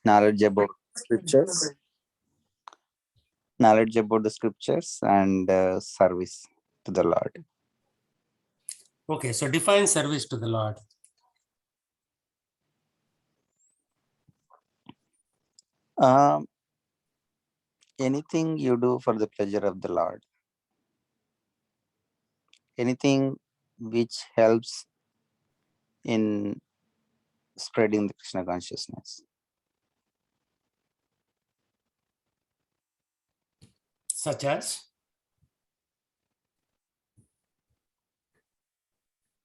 knowledge about scriptures, knowledge about the scriptures, and service to the Lord. Okay, so define service to the Lord. Um, Anything you do for the pleasure of the Lord, anything which helps in spreading the Krishna consciousness. Such as?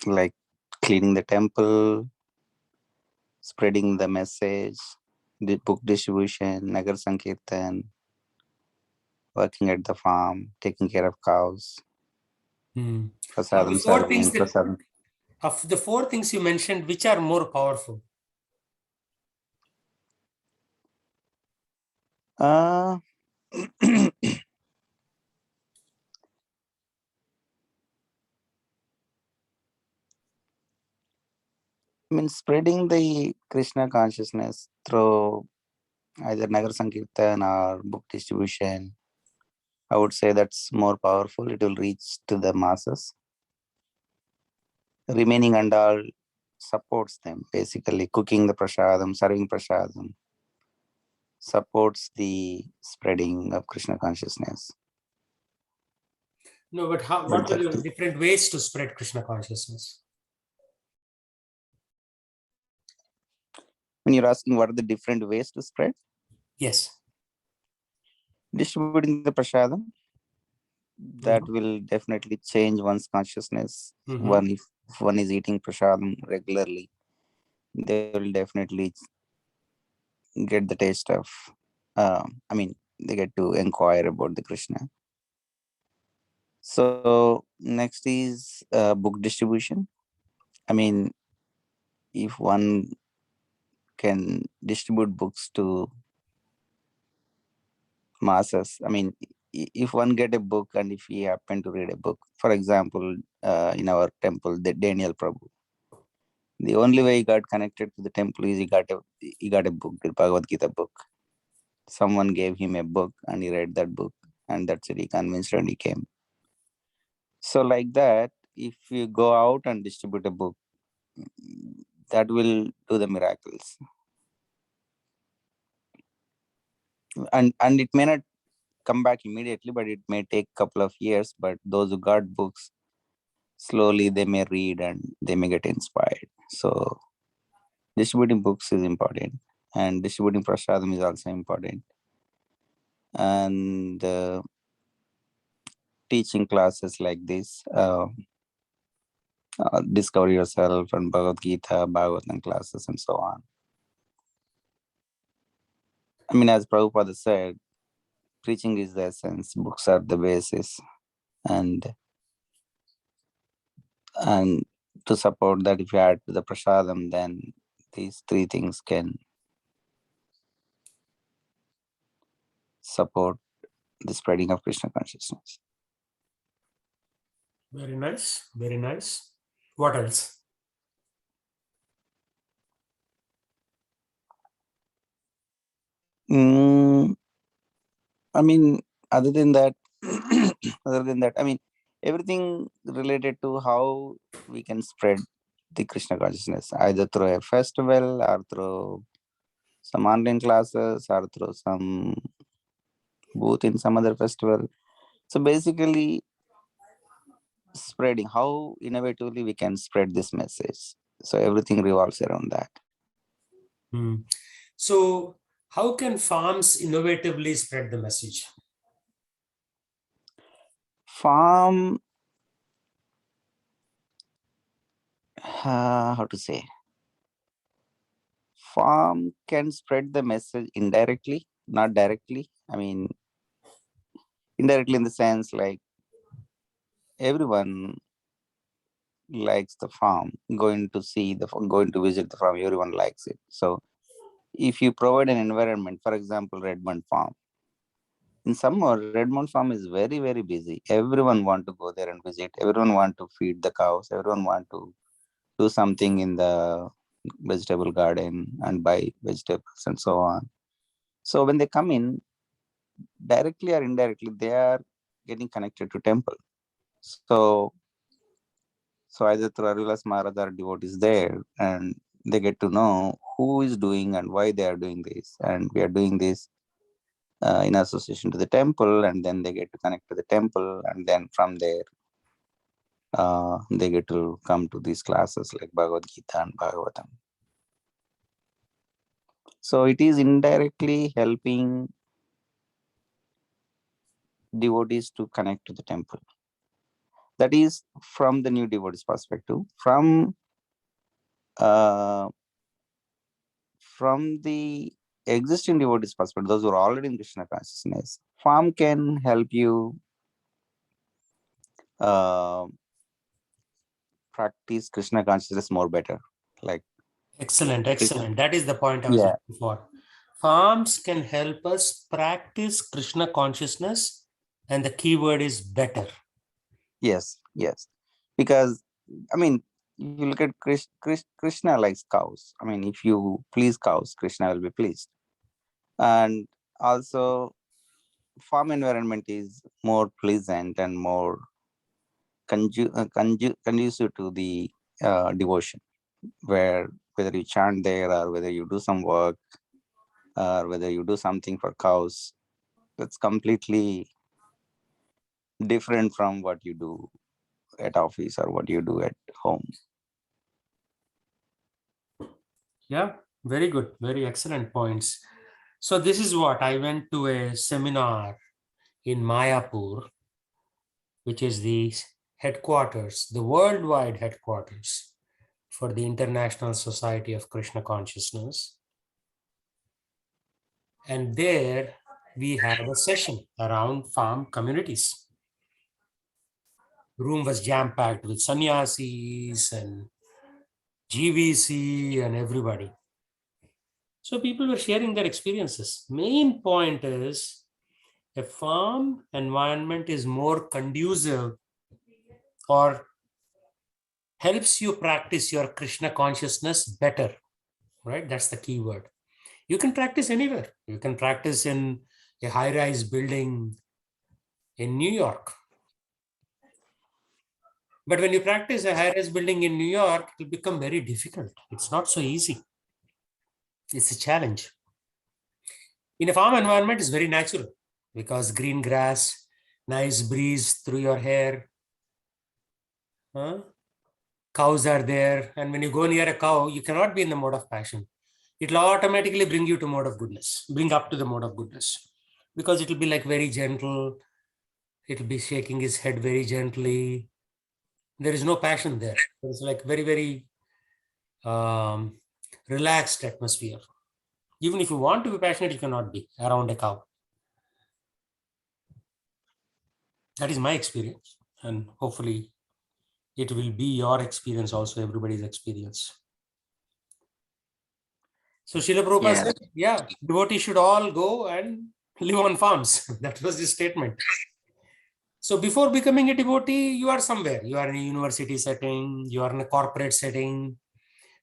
Like cleaning the temple, spreading the message, the book distribution, Nagar Sankirtan, working at the farm, taking care of cows, Of the prasadam four serving, things that, prasadam. of the four things you mentioned, which are more powerful? Uh, I mean, spreading the Krishna consciousness through either Nagar Sankirtan or book distribution, I would say that's more powerful. It will reach to the masses. Remaining and all supports them, basically cooking the prasadam, serving prasadam, supports the spreading of Krishna consciousness. No, but how? What are the different ways to spread Krishna consciousness? When you're asking what are the different ways to spread, Yes. distributing the prasadam, that will definitely change one's consciousness. One, if one is eating prasadam regularly, they will definitely get the taste of, they get to inquire about the Krishna. So next is book distribution. I mean, if one can distribute books to masses, I mean, if one get a book and if he happen to read a book, for example, in our temple, the Daniel Prabhu, the only way he got connected to the temple is he got a book, the Bhagavad Gita book. Someone gave him a book and he read that book, and that's it. He convinced and he came. So like that, if you go out and distribute a book, that will do the miracles. And it may not come back immediately, but it may take a couple of years. But those who got books, slowly they may read and they may get inspired. So distributing books is important, and distributing prasadam is also important. And teaching classes like this, discover yourself and Bhagavad Gita, Bhagavatam classes, and so on. I mean, as Prabhupada said, preaching is the essence, books are the basis, and to support that, if you add to the prasadam, then these three things can support the spreading of Krishna consciousness. Very nice. Very nice. What else? I mean, other than that, I mean, everything related to how we can spread the Krishna consciousness, either through a festival or through some online classes or through some booth in some other festival. So basically, spreading, how innovatively we can spread this message. So everything revolves around that. So how can farms innovatively spread the message? Farm, how to say, farm can spread the message indirectly, not directly. I mean, indirectly in the sense like everyone likes the farm, going to visit the farm, everyone likes it. So if you provide an environment, for example, Redmond Farm, in summer, Redmond Farm is very, very busy. Everyone want to go there and visit. Everyone want to feed the cows. Everyone want to do something in the vegetable garden and buy vegetables and so on. So when they come in, directly or indirectly, they are getting connected to temple. So either through Arulas Maharaj or devotees there, and they get to know who is doing and why they are doing this, and we are doing this in association to the temple, and then they get to connect to the temple, and then from there they get to come to these classes like Bhagavad Gita and Bhagavatam. So it is indirectly helping devotees to connect to the temple. That is from the new devotees perspective. Uh, from the existing devotees perspective, those who are already in Krishna consciousness, form can help you uh, practice Krishna consciousness more better. Like Excellent, excellent. That is the point I was yeah, looking for. Forms can help us practice Krishna consciousness, and the key word is better. yes, because I mean, you look at Krishna likes cows. I mean, if you please cows, Krishna will be pleased. And also, farm environment is more pleasant and more conducive to the devotion, where whether you chant there or whether you do some work or whether you do something for cows, that's completely different from what you do at office or what you do at home. Yeah, very good. Very excellent points. So this is what I went to a seminar in Mayapur, which is the headquarters, the worldwide headquarters for the International Society of Krishna Consciousness. And there we had a session around farm communities. The room was jam-packed with sannyasis and GVC and everybody. So people were sharing their experiences. Main point is a farm environment is more conducive or helps you practice your Krishna consciousness better, right? That's the key word. You can practice anywhere. You can practice in a high-rise building in New York. But when you practice a high-rise building in New York, it will become very difficult. It's not so easy. It's a challenge. In a farm environment, it's very natural because green grass, nice breeze through your hair, cows are there. And when you go near a cow, you cannot be in the mode of passion. It will automatically bring you to mode of goodness, bring up to the mode of goodness, because it will be like very gentle. It will be shaking his head very gently. There is no passion there. It's like very, very relaxed atmosphere. Even if you want to be passionate, you cannot be around a cow. That is my experience. And hopefully it will be your experience also, everybody's experience. So Srila Prabhupada said, yeah, devotees should all go and live on farms. That was his statement. So before becoming a devotee, you are somewhere. You are in a university setting, you are in a corporate setting,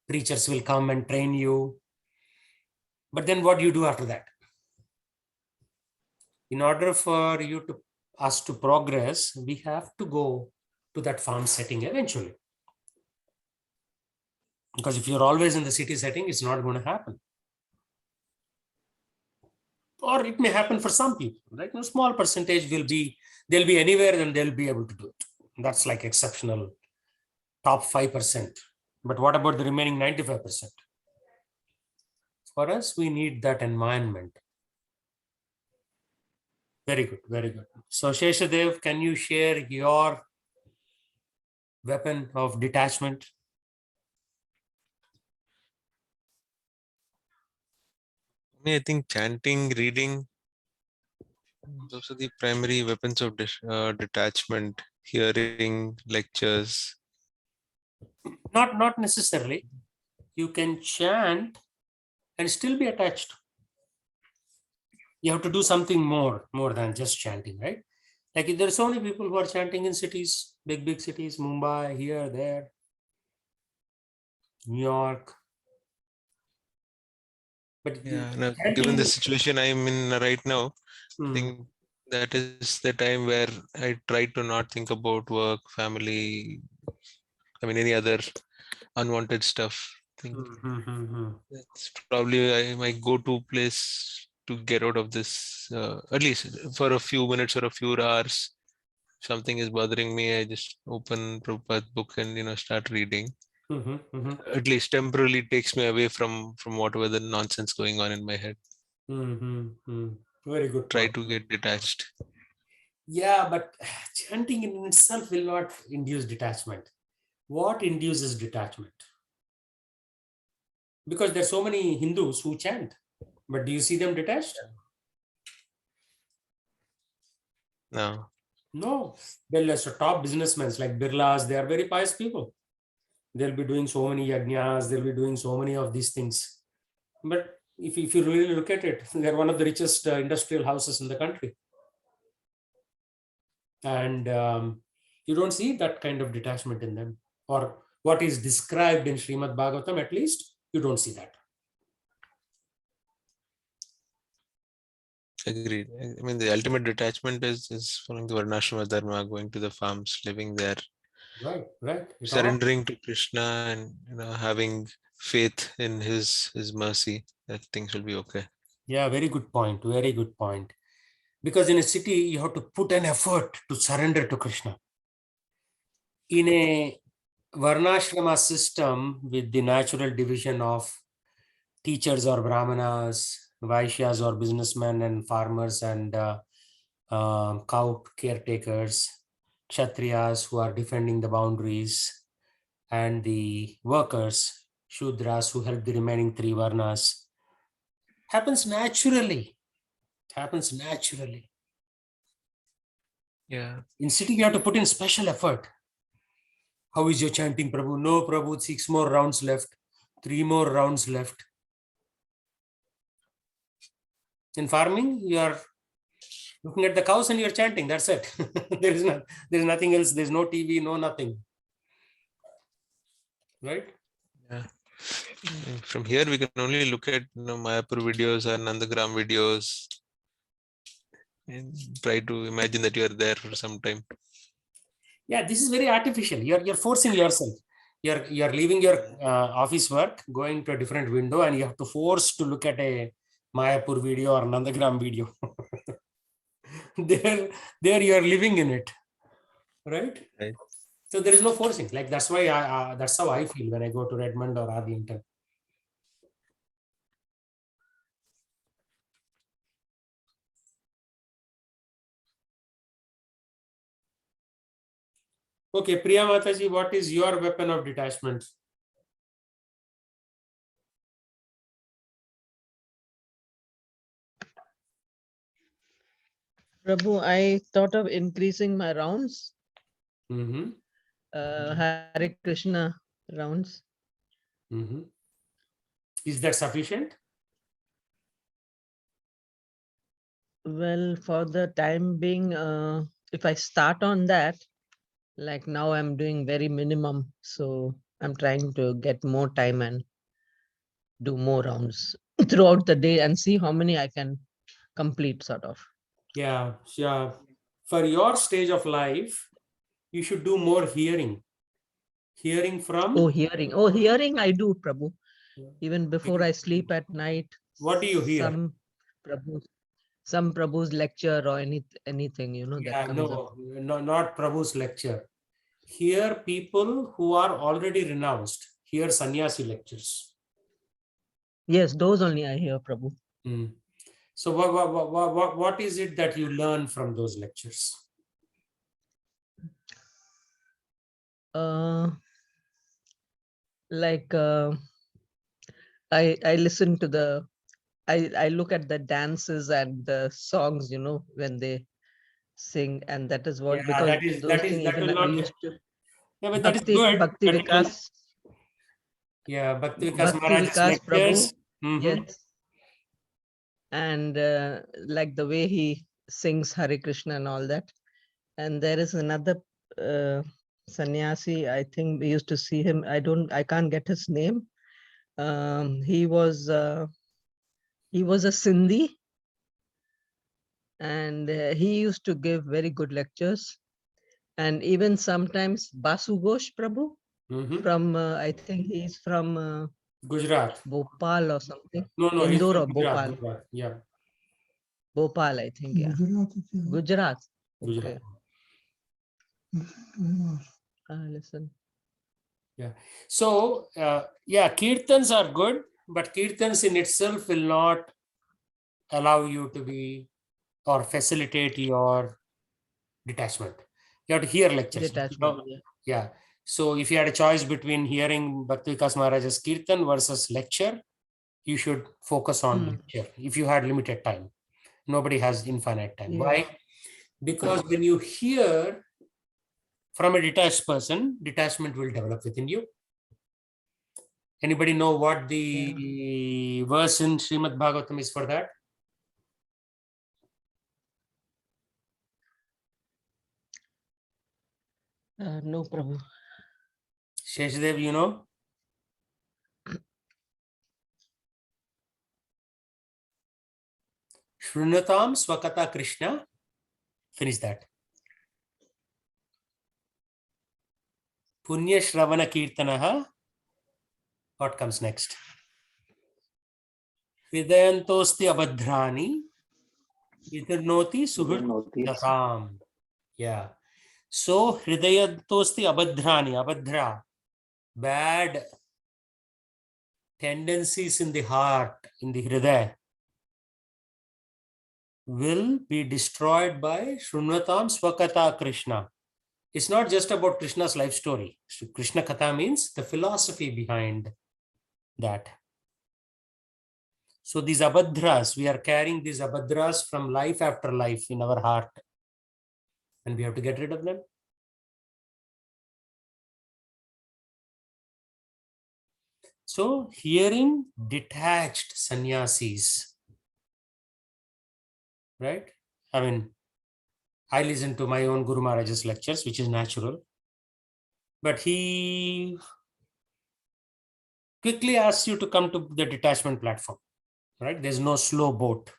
preachers will come and train you. But then what do you do after that? In order for us to progress, we have to go to that farm setting eventually. Because if you're always in the city setting, it's not going to happen. Or it may happen for some people, right? A small percentage they'll be anywhere and they'll be able to do it. That's like exceptional top 5%. But what about the remaining 95%? For us, we need that environment. Very good, very good. So Sheshadev, can you share your weapon of detachment? I think chanting, reading, those are the primary weapons of detachment. Hearing lectures. Not necessarily. You can chant and still be attached. You have to do something more than just chanting, right? Like there are so many people who are chanting in cities, big cities, Mumbai, here, there, New York. But Yeah, no, given the chanting, situation I'm in right now, I hmm, think that is the time where I try to not think about work, family, I mean, any other unwanted stuff. I think hmm, hmm, hmm, hmm. that's probably my go-to place to get out of this, at least for a few minutes or a few hours. Something is bothering me, I just open Prabhupada's book and start reading. Mhm, mhm, At least temporarily takes me away from whatever the nonsense going on in my head. mhm, mhm. Very good Try point. to get detached. Yeah, but chanting in itself will not induce detachment. What induces detachment? Because there's so many Hindus who chant, but do you see them detached? No. No. Well, as top businessmen like Birlas, they are very pious people. They'll be doing so many yajnas, they'll be doing so many of these things. But if you really look at it, they're one of the richest industrial houses in the country. And you don't see that kind of detachment in them. Or what is described in Srimad Bhagavatam, at least, you don't see that. Agreed. I mean, the ultimate detachment is following the Varnashrama Dharma, going to the farms, living there, Right, right. It all. surrendering to Krishna, and having faith in his mercy that things will be okay. Yeah, very good point. Very good point. Because in a city, you have to put an effort to surrender to Krishna. In a Varnashrama system with the natural division of teachers or brahmanas, vaishyas or businessmen, and farmers and cow caretakers, kshatriyas who are defending the boundaries, and the workers, shudras who help the remaining three varnas, happens naturally. Happens naturally. Yeah. In city, you have to put in special effort. How is your chanting, Prabhu? No, Prabhu, 6 more rounds left, 3 more rounds left. In farming, you are looking at the cows and you're chanting. That's it. There is nothing else. There's no TV, no nothing. Right? Yeah. And from here, we can only look at Mayapur videos or Nandagram videos and try to imagine that you are there for some time. Yeah, this is very artificial. You're forcing yourself. You're leaving your office work, going to a different window, and you have to force to look at a Mayapur video or Nandagram video. there, there you are living in it, right? Right. So there is no forcing. Like that's why that's how I feel when I go to Redmond or Arlington. Okay, Priya Mataji, what is your weapon of detachment? Prabhu, I thought of increasing my rounds, Mm-hmm. Hare Krishna rounds. Mm-hmm. Is that sufficient? Well, for the time being, if I start on that, like now I'm doing very minimum. So I'm trying to get more time and do more rounds throughout the day and see how many I can complete, sort of. Yeah, yeah. For your stage of life, you should do more hearing. Hearing Oh, from hearing. Oh, hearing I do, Prabhu. Even before I sleep at night, what do you hear? Prabhu, some Prabhu's lecture or anything, that Yeah, comes up. no, not Prabhu's lecture. Hear people who are already renounced. Hear sannyasi lectures. Yes, those only I hear, Prabhu. Hmm. So what is it that you learn from those lectures? Uh, like I listen to I look at the dances and the songs, when they sing, and that is what, Yeah, because those that is things that even will I not. used to Yeah, but that is good. Bhakti That will, Vikas, yeah, Bhakti Vikas Maharaj's Prabhu. lectures. Mm-hmm. Yes, and like the way he sings Hare Krishna and all that. And there is another uh, sannyasi, I think we used to see him. I can't get his name. He was He was a Sindhi, and he used to give very good lectures. And even sometimes Basu Ghosh Prabhu from, I think he's from Gujarat. Bhopal or something. No, he's Indore from or Gujarat. Bhopal. Gujarat. Yeah, Bhopal, I think, yeah. Gujarat. Gujarat. Okay. Listen. Yeah. So, yeah, kirtans are good, but kirtans in itself will not allow you to be or facilitate your detachment. You have to hear lectures. Detachment. Yeah. Yeah. So, if you had a choice between hearing Bhakti Vikas Maharaj's kirtan versus lecture, you should focus on lecture if you had limited time. Nobody has infinite time. Yeah. Why? Because when you hear from a detached person, detachment will develop within you. Anybody know what the verse in Srimad Bhagavatam is for that? No, Prabhu. Sheshdev, you know? Shrunatam Swakata Krishna. Finish that. Punya Shravana Kirtanaha. What comes next? Hridayantosti Abhadrani. Vidurnoti Suhurtatam. Yeah. So Hridayantosti Abhadrani. Abhadra. Bad tendencies in the heart, in the Hridaya, will be destroyed by Shrunvatam Swakata Krishna. It's not just about Krishna's life story. Krishna Katha means the philosophy behind that. So these abhadras, we are carrying these abhadras from life after life in our heart. And we have to get rid of them. So hearing detached sannyasis, right? I mean, I listen to my own Guru Maharaj's lectures, which is natural. But he quickly asks you to come to the detachment platform, right? There's no slow boat.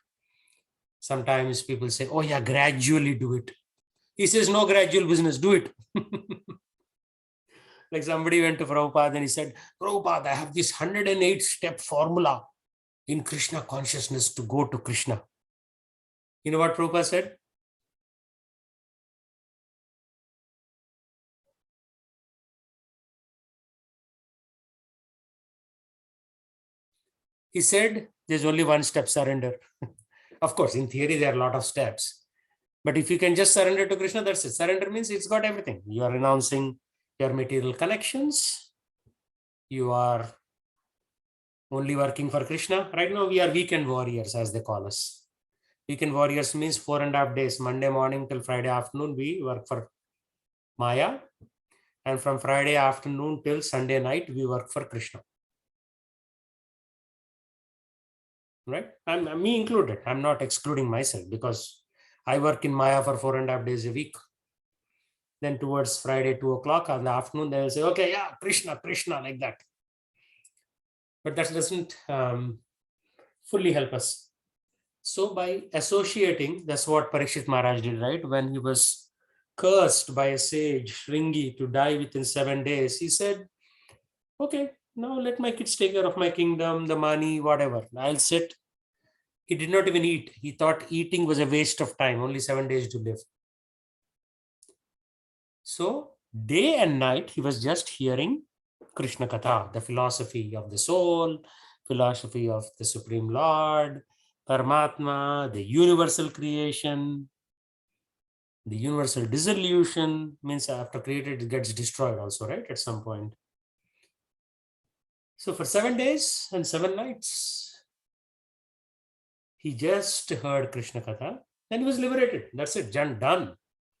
Sometimes people say, oh yeah, gradually do it. He says, no gradual business, do it. Like somebody went to Prabhupada and he said, Prabhupada, I have this 108-step formula in Krishna consciousness to go to Krishna. You know what Prabhupada said? He said, there's only one step, surrender. Of course, in theory, there are a lot of steps. But if you can just surrender to Krishna, that's it. Surrender means it's got everything. You are renouncing your material connections. You are only working for Krishna. Right now, we are weekend warriors, as they call us. Weekend warriors means 4.5 days, Monday morning till Friday afternoon, we work for Maya. And from Friday afternoon till Sunday night, we work for Krishna. Right? I'm me included. I'm not excluding myself because I work in Maya for 4.5 days a week. Then towards Friday, 2 o'clock in the afternoon, they will say, okay, yeah, Krishna, Krishna, like that. But that doesn't fully help us. So by associating, that's what Parikshit Maharaj did, right? When he was cursed by a sage, Shringi, to die within 7 days, he said, okay, now let my kids take care of my kingdom, the money, whatever. I'll sit. He did not even eat. He thought eating was a waste of time, only 7 days to live. So day and night, he was just hearing Krishna Katha, the philosophy of the soul, philosophy of the Supreme Lord, Paramatma, the universal creation, the universal dissolution, means after created, it gets destroyed also, right? At some point. So for 7 days and 7 nights, he just heard Krishna Katha, then he was liberated. That's it, done.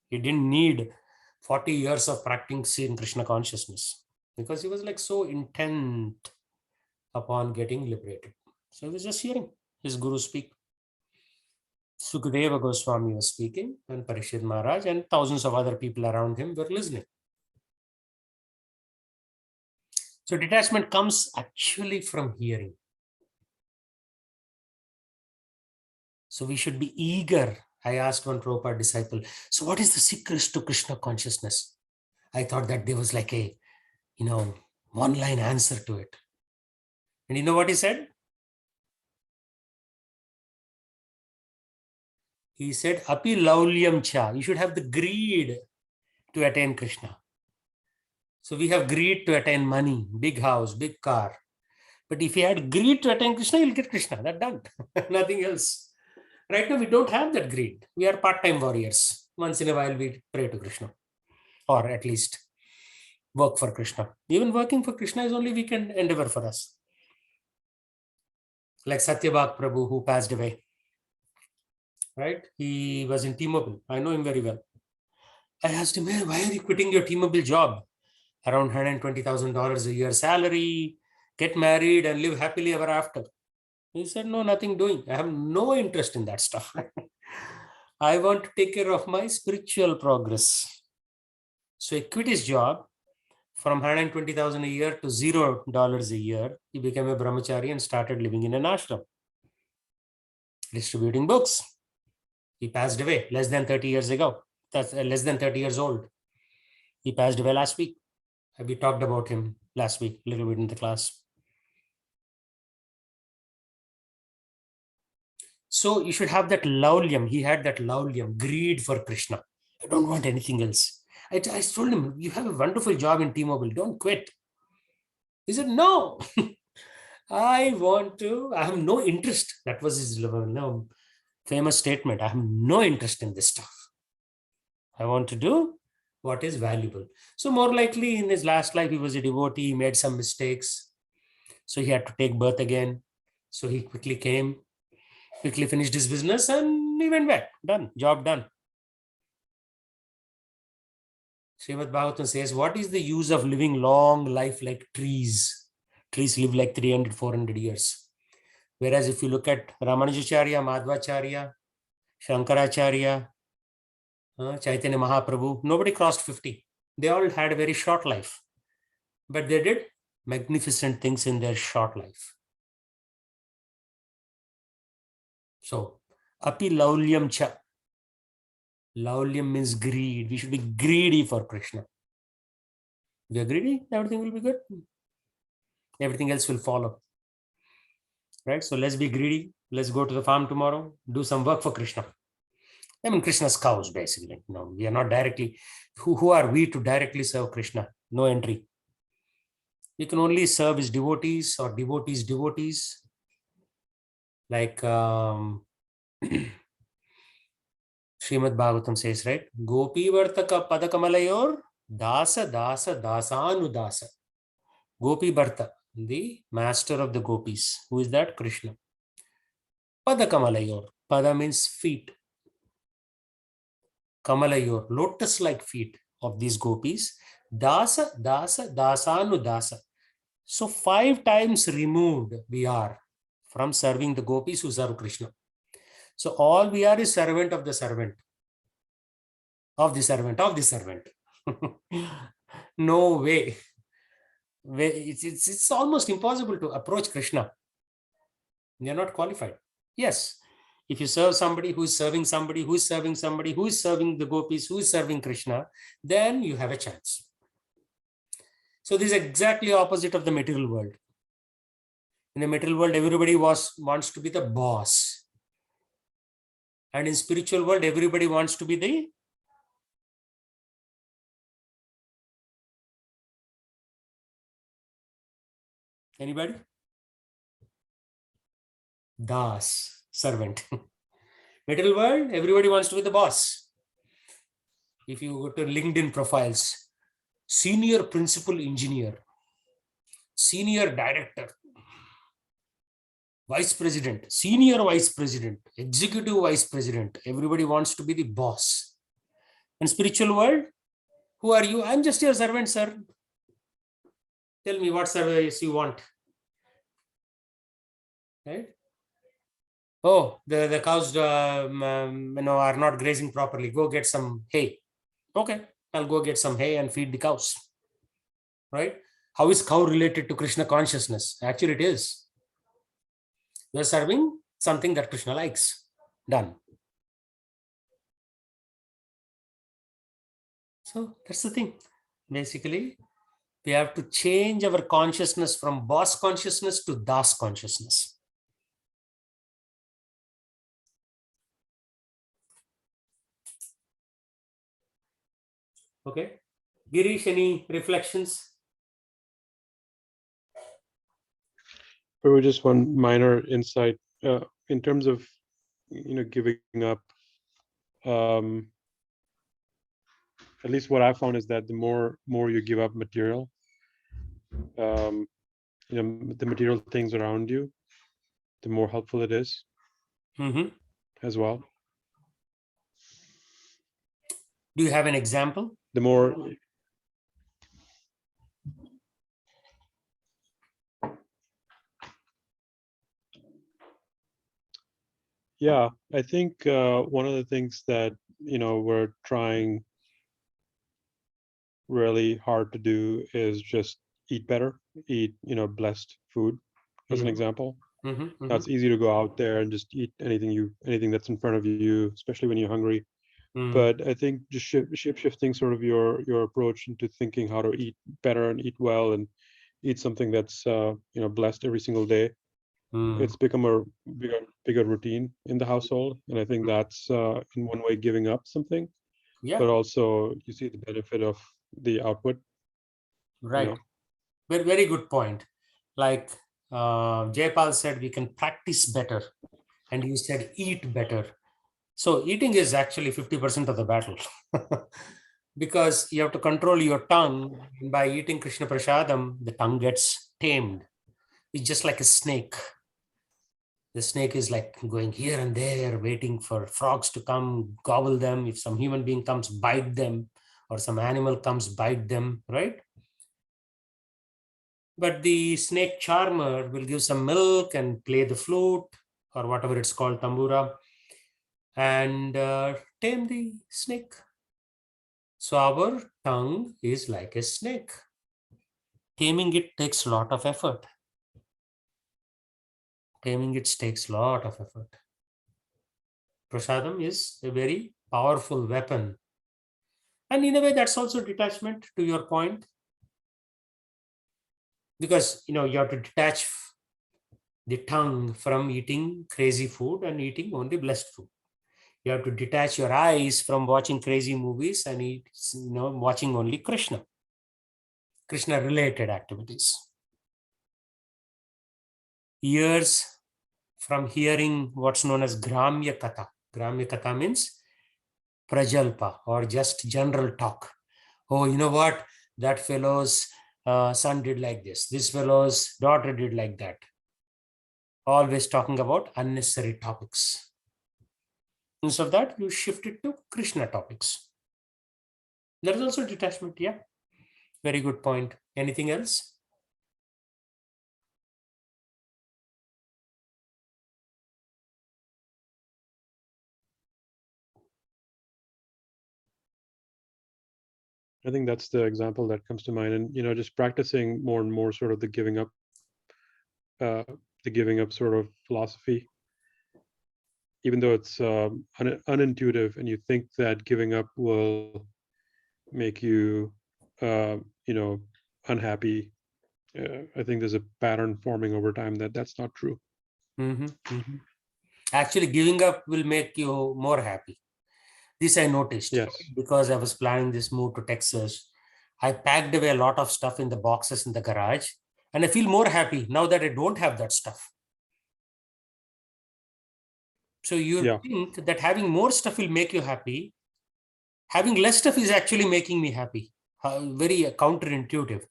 He didn't need 40 years of practicing Krishna consciousness because he was like so intent upon getting liberated. So he was just hearing his guru speak. Sukadeva Goswami was speaking and Parikshit Maharaj and thousands of other people around him were listening. So detachment comes actually from hearing. So we should be eager. I asked one Prabhupada disciple, so what is the secret to Krishna consciousness? I thought that there was like a, one-line answer to it. And you know what he said? He said, Api laulyam cha. You should have the greed to attain Krishna. So we have greed to attain money, big house, big car. But if you had greed to attain Krishna, you'll get Krishna. That's done. Nothing else. Right now, we don't have that greed. We are part-time warriors. Once in a while, we pray to Krishna. Or at least work for Krishna. Even working for Krishna is only weekend endeavor for us. Like Satyabhak Prabhu, who passed away. Right? He was in T-Mobile. I know him very well. I asked him, man, why are you quitting your T-Mobile job? Around $120,000 a year salary, get married and live happily ever after. He said, no, nothing doing. I have no interest in that stuff. I want to take care of my spiritual progress. So he quit his job from $120,000 a year to $0 a year. He became a brahmachari and started living in an ashram, distributing books. He passed away less than 30 years ago. That's less than 30 years old. He passed away last week. We talked about him last week, a little bit in the class. So you should have that laulyam. He had that laulyam, greed for Krishna. I don't want anything else. I told him, you have a wonderful job in T-Mobile. Don't quit. He said, no, I have no interest. That was his famous statement. I have no interest in this stuff. I want to do what is valuable. So more likely in his last life, he was a devotee, he made some mistakes. So he had to take birth again. So he quickly came, quickly finished his business and he went back. Done. Job done. Srimad Bhagavatam says, what is the use of living long life like trees? Trees live like 300, 400 years. Whereas if you look at Ramanujacharya, Madhvacharya, Shankaracharya, Chaitanya Mahaprabhu, nobody crossed 50. They all had a very short life. But they did magnificent things in their short life. So, api laulyam cha. Laulyam means greed. We should be greedy for Krishna. If we are greedy, everything will be good. Everything else will follow. Right? So let's be greedy. Let's go to the farm tomorrow. Do some work for Krishna. I mean, Krishna's cows, basically. No, we are not directly. Who are we to directly serve Krishna? No entry. We can only serve his devotees or devotees. Like Srimad Bhagavatam says, right? Gopi Vartaka Padakamalayur Dasa Dasa Dasanudasa. Gopi Bharta, the master of the gopis. Who is that? Krishna. Padakamalayur. Pada means feet. Kamalayur, lotus-like feet of these gopis. Dasa, dasa, dasanudasa. So 5 times removed we are from serving the gopis who serve Krishna. So all we are is servant of the servant. Of the servant, of the servant. No way. It's almost impossible to approach Krishna. They are not qualified. Yes. If you serve somebody who is serving somebody, who is serving somebody, who is serving the gopis, who is serving Krishna, then you have a chance. So this is exactly opposite of the material world. In the material world, everybody wants to be the boss. And in spiritual world, everybody wants to be the anybody? Das, servant. Material world, everybody wants to be the boss. If you go to LinkedIn profiles, senior principal engineer, senior director, vice president, senior vice president, executive vice president, everybody wants to be the boss. In spiritual world, who are you? I'm just your servant, sir. Tell me what service you want. Right? Oh, the cows are not grazing properly. Go get some hay. Okay, I'll go get some hay and feed the cows. Right? How is cow related to Krishna consciousness? Actually, it is. You're serving something that Krishna likes. Done. So that's the thing. Basically, we have to change our consciousness from boss consciousness to das consciousness. Okay. Girish, any reflections? Or just one minor insight in terms of giving up. At least what I found is that the more you give up material, the material things around you, the more helpful it is as well. Do you have an example? The more, yeah, I think one of the things that we're trying really hard to do is just eat better, eat blessed food, as an example. Now it's easy to go out there and just eat anything that's in front of you, especially when you're hungry. But I think just shifting sort of your approach into thinking how to eat better and eat well and eat something that's blessed every single day. It's become a bigger routine in the household, and I think that's in one way giving up something. Yeah. But also you see the benefit of the output. Right. Very, very good point. Like Jaypal said, we can practice better. And you said eat better. So eating is actually 50% of the battle. Because you have to control your tongue. And by eating Krishna Prasadam, the tongue gets tamed. It's just like a snake. The snake is like going here and there, waiting for frogs to come, gobble them. If some human being comes, bite them, or some animal comes, bite them, right? But the snake charmer will give some milk and play the flute or whatever it's called, tambura, and tame the snake. So our tongue is like a snake. Taming it takes a lot of effort. Taming it takes a lot of effort. Prasadam is a very powerful weapon. And in a way, that's also detachment, to your point. Because, you have to detach the tongue from eating crazy food and eating only blessed food. You have to detach your eyes from watching crazy movies and watching only Krishna related activities. Ears from hearing what's known as Gramya Katha. Gramya Katha means Prajalpa, or just general talk. Oh, you know what? That fellow's son did like this. This fellow's daughter did like that. Always talking about unnecessary topics. Instead of that, you shift it to Krishna topics. There is also detachment. Yeah. Very good point. Anything else? I think that's the example that comes to mind, and just practicing more and more sort of the giving up sort of philosophy, even though it's unintuitive, and you think that giving up will make you unhappy. I think there's a pattern forming over time that's not true. Actually, giving up will make you more happy. This I noticed. Yes. Because I was planning this move to Texas. I packed away a lot of stuff in the boxes in the garage, and I feel more happy now that I don't have that stuff. So you think that having more stuff will make you happy. Having less stuff is actually making me happy. Very counterintuitive.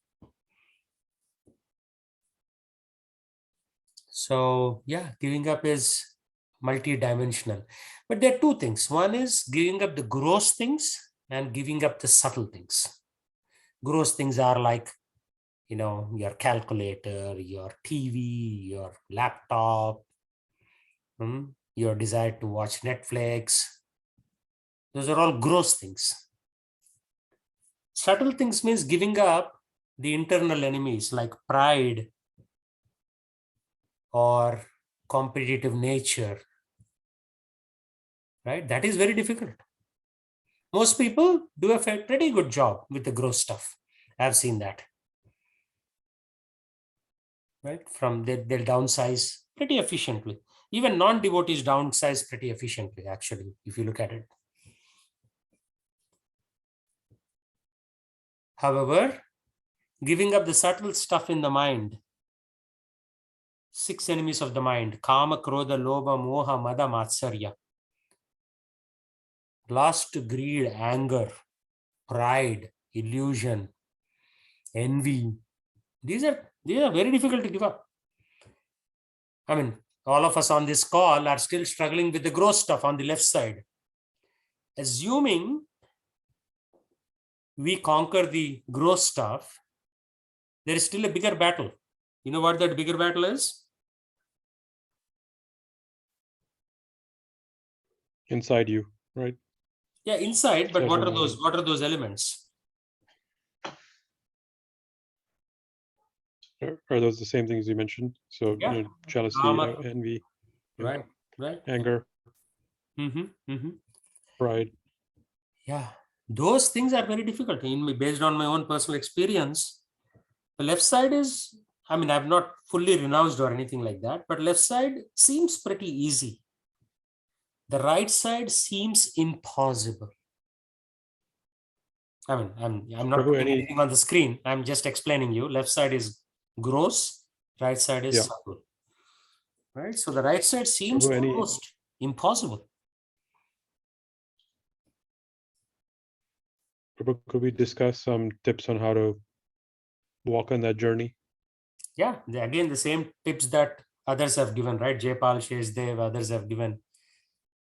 So yeah, giving up is multi-dimensional. But there are two things. One is giving up the gross things and giving up the subtle things. Gross things are like, your calculator, your TV, your laptop, your desire to watch Netflix. Those are all gross things. Subtle things means giving up the internal enemies like pride or competitive nature right? That is very difficult. Most people do a pretty good job with the gross stuff. I've seen that, right? From they'll downsize pretty efficiently. Even non-devotees downsize pretty efficiently, actually, if you look at it. However, giving up the subtle stuff in the mind, 6 enemies of the mind, kama, krodha, lobha, moha, mada, matsarya, lust, greed, anger, pride, illusion, envy. These are very difficult to give up. I mean, all of us on this call are still struggling with the gross stuff on the left side. Assuming we conquer the gross stuff, there is still a bigger battle. You know what that bigger battle is? Inside you, right? Yeah, inside, but what are Judgment. those? What are those elements? Are those the same things you mentioned? So, Yeah. jealousy, Kama. envy, Right, right. anger, pride. Yeah, those things are very difficult. Based on my own personal experience, the left side is, I mean, I've not fully renounced or anything like that, but left side seems pretty easy. The right side seems impossible. I mean, I'm not putting anything on the screen. I'm just explaining you. Left side is gross, right side is subtle. Right? So the right side seems almost impossible. Could we discuss some tips on how to walk on that journey? Yeah, again, the same tips that others have given, right? Jaypal, Sheshdev, others have given,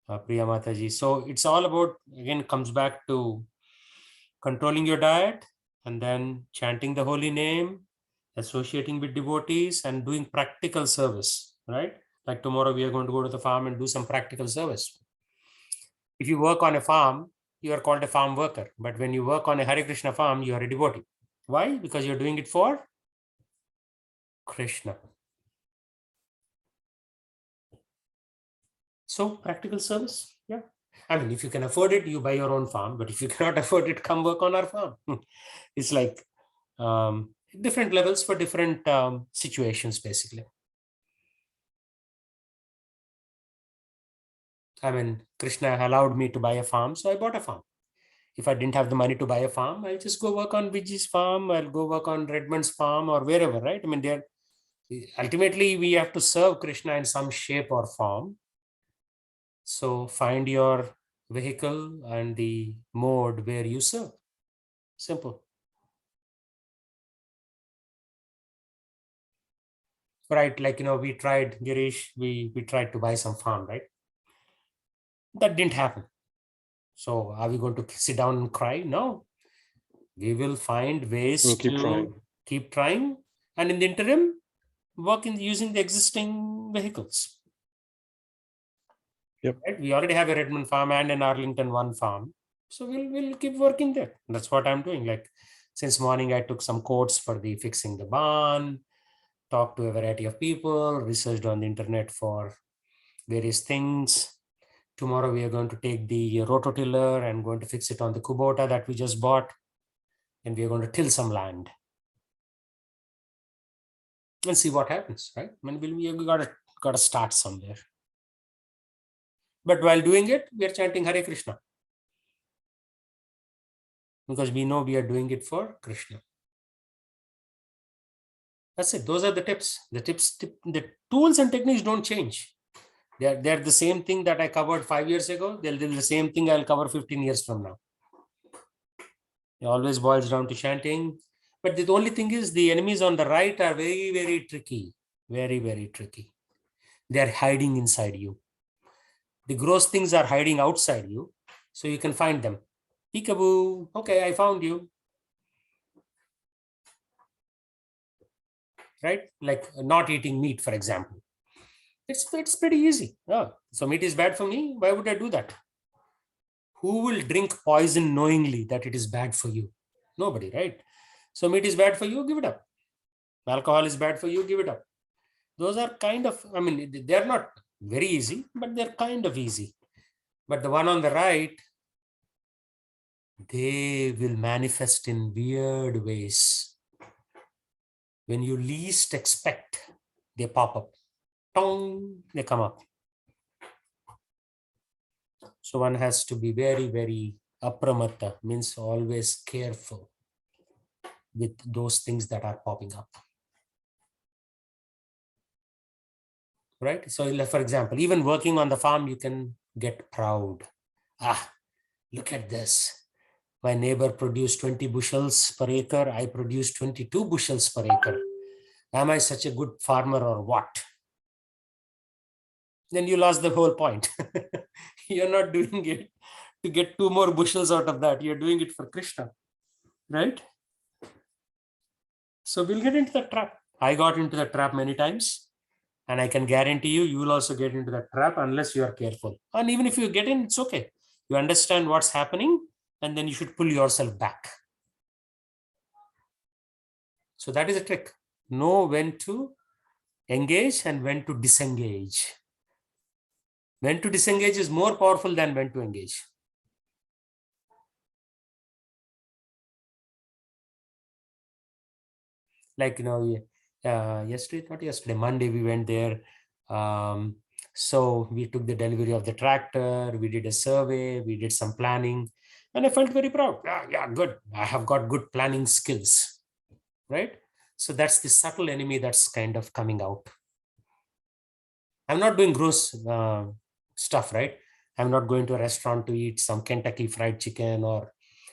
Priya Mataji. So it's all about, again, comes back to controlling your diet and then chanting the holy name, associating with devotees and doing practical service, right? Like tomorrow we are going to go to the farm and do some practical service. If you work on a farm, you are called a farm worker. But when you work on a Hare Krishna farm, you are a devotee. Why? Because you're doing it for Krishna. So practical service, yeah. I mean, if you can afford it, you buy your own farm. But if you cannot afford it, come work on our farm. It's like different levels for different situations, basically. I mean, Krishna allowed me to buy a farm, so I bought a farm. If I didn't have the money to buy a farm, I'll just go work on Vijay's farm, I'll go work on Redmond's farm or wherever, right? I mean, ultimately, we have to serve Krishna in some shape or form. So find your vehicle and the mode where you serve. Simple. Right, like, we tried, Girish, we tried to buy some farm, right? That didn't happen. So are we going to sit down and cry? No. We will find ways to keep trying. And in the interim, work using the existing vehicles. Yep. Right? We already have a Redmond farm and an Arlington 1 farm. So we'll keep working there. That's what I'm doing. Like since morning, I took some quotes for the fixing the barn, talked to a variety of people, researched on the internet for various things. Tomorrow we are going to take the rototiller and going to fix it on the Kubota that we just bought. And we are going to till some land. And see what happens, right? I mean, we gotta start somewhere. But while doing it, we are chanting Hare Krishna. Because we know we are doing it for Krishna. That's it. Those are the tips. The tools and techniques don't change. They're the same thing that I covered 5 years ago. They'll do the same thing I'll cover 15 years from now. It always boils down to chanting. But the only thing is the enemies on the right are very, very tricky. Very, very tricky. They're hiding inside you. The gross things are hiding outside you. So you can find them. Peekaboo. Okay, I found you. Right? Like not eating meat, for example. It's pretty easy. Oh, so meat is bad for me. Why would I do that? Who will drink poison knowingly that it is bad for you? Nobody, right? So meat is bad for you, give it up. Alcohol is bad for you, give it up. Those are kind of, I mean, they're not very easy, but they're kind of easy. But the one on the right, they will manifest in weird ways. When you least expect, they pop up. Tong, they come up. So one has to be very, very apramatta, means always careful with those things that are popping up. Right? So like, for example, even working on the farm, you can get proud. Ah, look at this. My neighbor produced 20 bushels per acre. I produced 22 bushels per acre. Am I such a good farmer or what? Then you lost the whole point. You're not doing it to get 2 more bushels out of that. You're doing it for Krishna, right? So we'll get into the trap. I got into the trap many times, and I can guarantee you, you will also get into the trap unless you are careful. And even if you get in, it's okay. You understand what's happening, and then you should pull yourself back. So that is a trick. Know when to engage and when to disengage. When to disengage is more powerful than when to engage. Like, yesterday, not yesterday, Monday, we went there. So we took the delivery of the tractor, we did a survey, we did some planning, and I felt very proud. Yeah, good. I have got good planning skills, right? So that's the subtle enemy that's kind of coming out. I'm not doing gross stuff, right? I'm not going to a restaurant to eat some Kentucky Fried Chicken or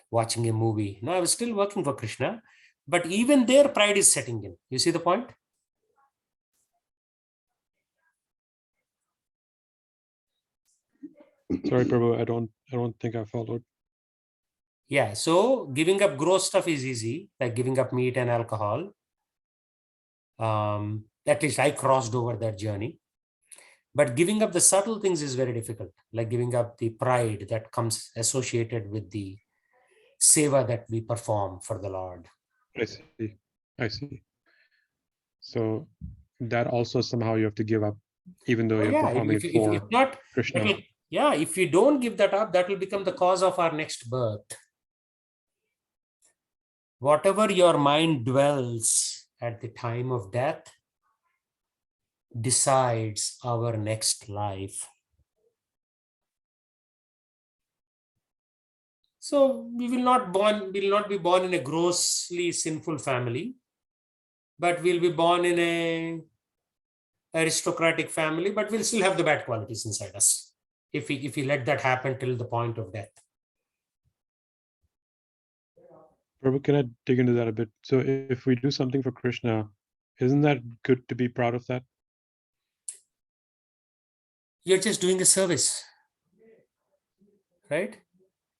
watching a movie. No, I was still working for Krishna, but even their pride is setting in. You see the point? Sorry, Prabhu, I don't think I followed. Yeah, so giving up gross stuff is easy, like giving up meat and alcohol. At least I crossed over that journey. But giving up the subtle things is very difficult, like giving up the pride that comes associated with the seva that we perform for the Lord. I see. So that also somehow you have to give up, even though you're performing it for if not, Krishna. If we don't give that up, that will become the cause of our next birth. Whatever your mind dwells at the time of death decides our next life. So we will not be born in a grossly sinful family, but we'll be born in a aristocratic family, but we'll still have the bad qualities inside us if we let that happen till the point of death. Prabhu, can I dig into that a bit? So if we do something for Krishna, isn't that good to be proud of that? You're just doing a service, right?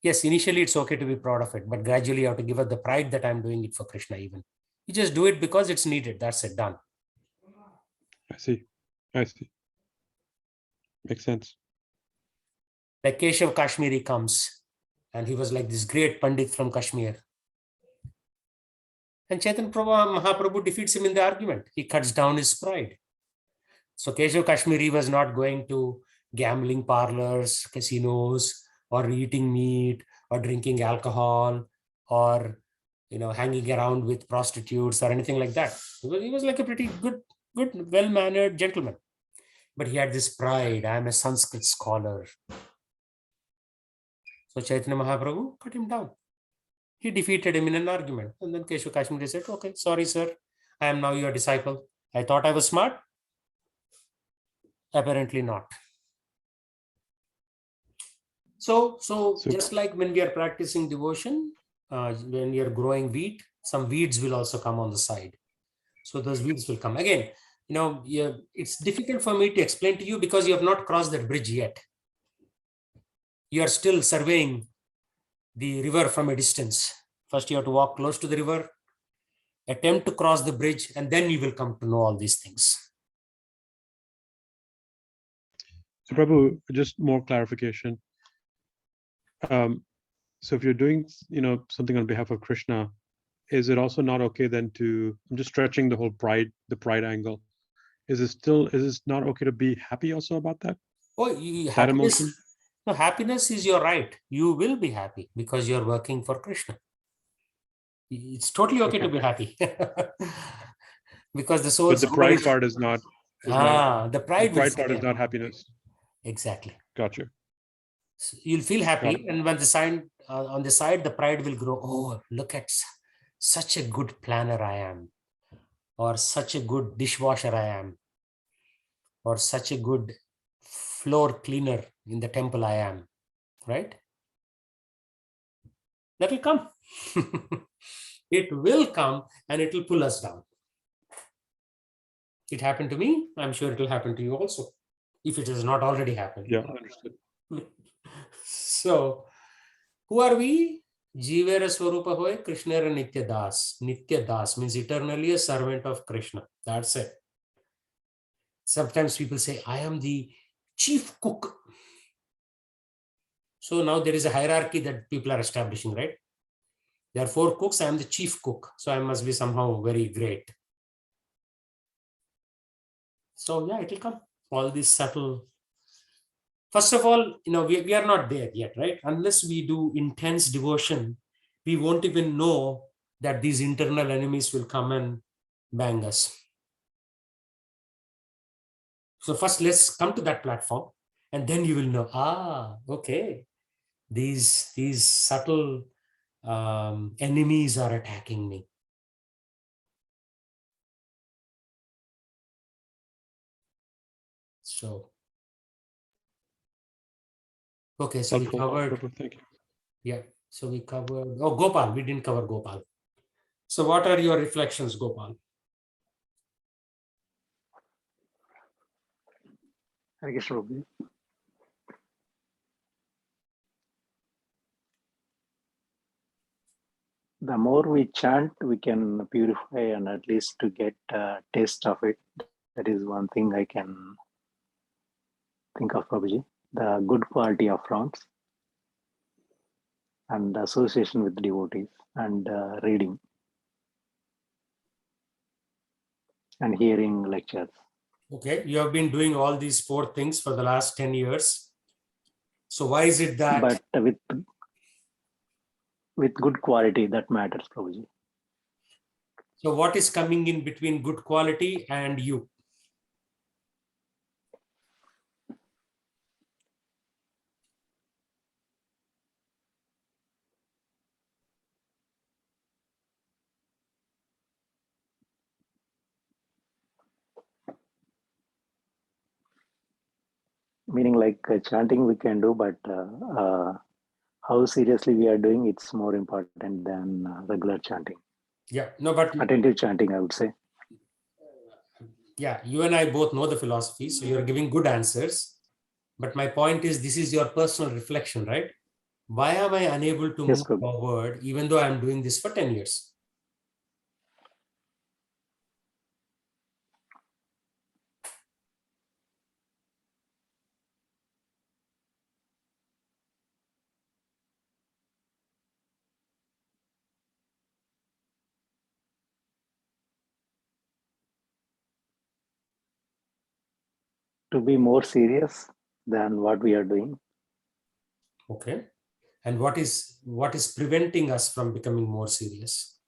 Yes, initially it's okay to be proud of it, but gradually you have to give up the pride that I'm doing it for Krishna even. You just do it because it's needed. That's it, done. I see. Makes sense. Like Keshav Kashmiri comes, and he was like this great Pandit from Kashmir. And Chaitanya Mahaprabhu defeats him in the argument. He cuts down his pride. So Keshav Kashmiri was not going to gambling parlors, casinos, or eating meat, or drinking alcohol, or hanging around with prostitutes or anything like that. He was like a pretty good, well-mannered gentleman. But he had this pride. I am a Sanskrit scholar. So Chaitanya Mahaprabhu cut him down. He defeated him in an argument. And then Keshav Kashmiri said, okay, sorry, sir. I am now your disciple. I thought I was smart. Apparently not. So just like when we are practicing devotion, when we are growing wheat, some weeds will also come on the side. So those weeds will come. Again, it's difficult for me to explain to you because you have not crossed that bridge yet. You are still surveying the river from a distance. First, you have to walk close to the river, attempt to cross the bridge, and then you will come to know all these things. So Prabhu, just more clarification. So if you're doing, something on behalf of Krishna, is it also not okay then to, I'm just stretching the whole pride angle. Is it not okay to be happy also about that? Oh, that emotion? No, happiness is your right. You will be happy because you're working for Krishna. It's totally okay to be happy. Because the soul But the somebody pride part is not the the pride will pride say part is yeah. not happiness. Exactly. Gotcha. So you'll feel Got happy, it. and when the sign on the side, the pride will grow. Oh, look at such a good planner I am, or such a good dishwasher I am, or such a good floor cleaner in the temple I am, right? That will come. It will come and it will pull us down. It happened to me. I'm sure it will happen to you also, if it has not already happened. Yeah, understood. So, who are we? Jivera Swarupa Hoy, Krishna Nitya Das. Nitya Das means eternally a servant of Krishna. That's it. Sometimes people say, I am the chief cook. So now there is a hierarchy that people are establishing, right? There are 4 cooks. I am the chief cook. So I must be somehow very great. So yeah, it will come. All these subtle. First of all, we are not there yet, right? Unless we do intense devotion, we won't even know that these internal enemies will come and bang us. So first, let's come to that platform, and then you will know, okay, these subtle enemies are attacking me. So, okay, so Helpful. we covered, Prabhu, thank you. yeah, so we covered, Gopal, we didn't cover Gopal. So what are your reflections, Gopal? Hare Krishna, Prabhuji. The more we chant, we can purify and at least to get a taste of it. That is one thing I can think of, Prabhuji. The good quality of rounds and association with devotees and reading and hearing lectures. Okay, you have been doing all these 4 things for the last 10 years. So why is it that? But with good quality, that matters, Prabhuji. So what is coming in between good quality and you? Meaning like chanting we can do, but how seriously we are doing, it's more important than regular chanting. Yeah, no, but Attentive chanting, I would say. yeah, you and I both know the philosophy, so you're giving good answers. But my point is, this is your personal reflection, right? Why am I unable to Yes, move Prabhu. forward even though I'm doing this for 10 years? To be more serious than what we are doing. Okay. And what is preventing us from becoming more serious?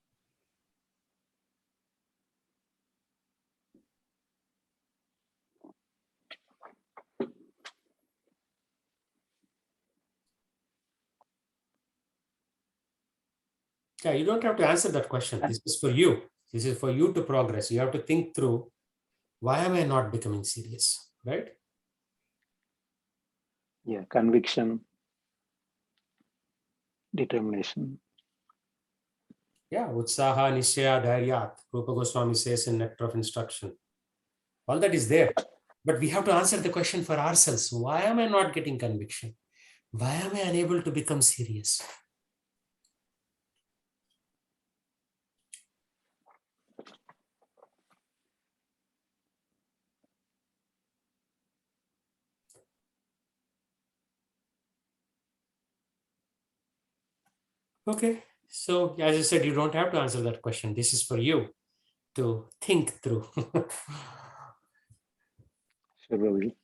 Yeah, you don't have to answer that question. This is for you. This is for you to progress. You have to think through, why am I not becoming serious, right? Yeah, conviction, determination. Yeah, Utsaha, Nishya, Dhairyat, Rupa Goswami says in Nectar of Instruction. All that is there. But we have to answer the question for ourselves. Why am I not getting conviction? Why am I unable to become serious? Okay. So as I said, you don't have to answer that question. This is for you to think through. Sure, Prabhuji.